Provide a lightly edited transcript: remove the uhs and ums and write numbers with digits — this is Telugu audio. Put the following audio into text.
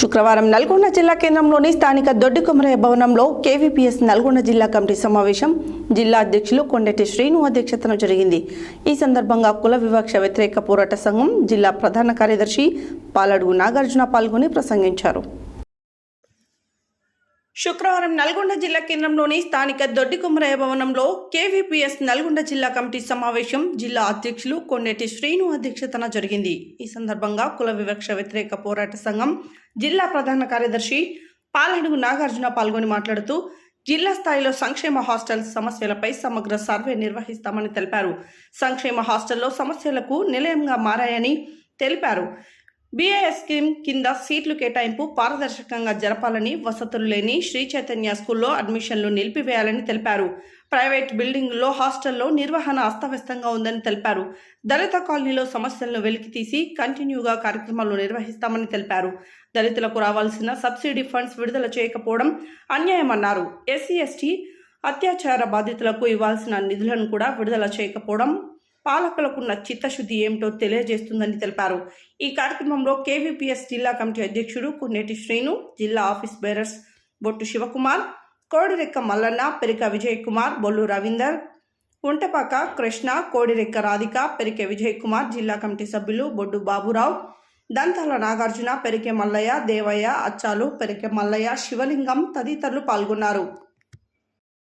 శుక్రవారం నల్గొండ జిల్లా కేంద్రంలోని స్థానిక దొడ్డికొమరయ్య భవనంలో కేవీపీఎస్ నల్గొండ జిల్లా కమిటీ సమావేశం జిల్లా అధ్యక్షులు కొండెటి శ్రీను అధ్యక్షతన జరిగింది. ఈ సందర్భంగా కుల వివక్ష వ్యతిరేక పోరాట సంఘం జిల్లా ప్రధాన కార్యదర్శి పాలడుగు నాగార్జున పాల్గొని ప్రసంగించారు. శుక్రవారం నల్గొండ జిల్లా కేంద్రంలోని స్థానిక దొడ్డికొమరయ్య భవనంలో కేవీపీఎస్ నల్గొండ జిల్లా కమిటీ సమావేశం జిల్లా అధ్యక్షులు కొండెటి శ్రీను అధ్యక్షతన జరిగింది. ఈ సందర్భంగా కుల వివక్ష వ్యతిరేక పోరాట సంఘం జిల్లా ప్రధాన కార్యదర్శి పాలడుగు నాగార్జున పాల్గొని మాట్లాడుతూ జిల్లా స్థాయిలో సంక్షేమ హాస్టల్ సమస్యలపై సమగ్ర సర్వే నిర్వహిస్తామని తెలిపారు. సంక్షేమ హాస్టల్లో సమస్యలకు నిలయంగా మారాయని తెలిపారు. బీఏఎస్ స్కీమ్ కింద సీట్లు కేటాయింపు పారదర్శకంగా జరపాలని, వసతులు లేని శ్రీ చైతన్య స్కూల్లో అడ్మిషన్లు నిలిపివేయాలని తెలిపారు. ప్రైవేట్ బిల్డింగుల్లో హాస్టల్లో నిర్వహణ అస్తవ్యస్తంగా ఉందని తెలిపారు. దళిత కాలనీలో సమస్యలను వెలికితీసి కంటిన్యూగా కార్యక్రమాలు నిర్వహిస్తామని తెలిపారు. దళితులకు రావాల్సిన సబ్సిడీ ఫండ్స్ విడుదల చేయకపోవడం అన్యాయమన్నారు. ఎస్సీ ఎస్టీ అత్యాచార బాధితులకు ఇవ్వాల్సిన నిధులను కూడా విడుదల చేయకపోవడం పాలకులకున్న చిత్తశుద్ధి ఏమిటో తెలియజేస్తుందని తెలిపారు. ఈ కార్యక్రమంలో కేవీపీఎస్ జిల్లా కమిటీ అధ్యక్షుడు కొండెటి శ్రీను, జిల్లా ఆఫీస్ బేరర్స్ బొట్టు శివకుమార్, కోడిరెక్క మల్లన్న, పెరిక విజయ్ కుమార్, బొల్లు రవీందర్, ఉంటపాక కృష్ణ, కోడిరెక్క రాధిక, పెరికె విజయ్ కుమార్, జిల్లా కమిటీ సభ్యులు బొడ్డు బాబురావు, దంతాల నాగార్జున, పెరికె మల్లయ్య, దేవయ్య, అచ్చాలు, పెరికె మల్లయ్య, శివలింగం తదితరులు పాల్గొన్నారు.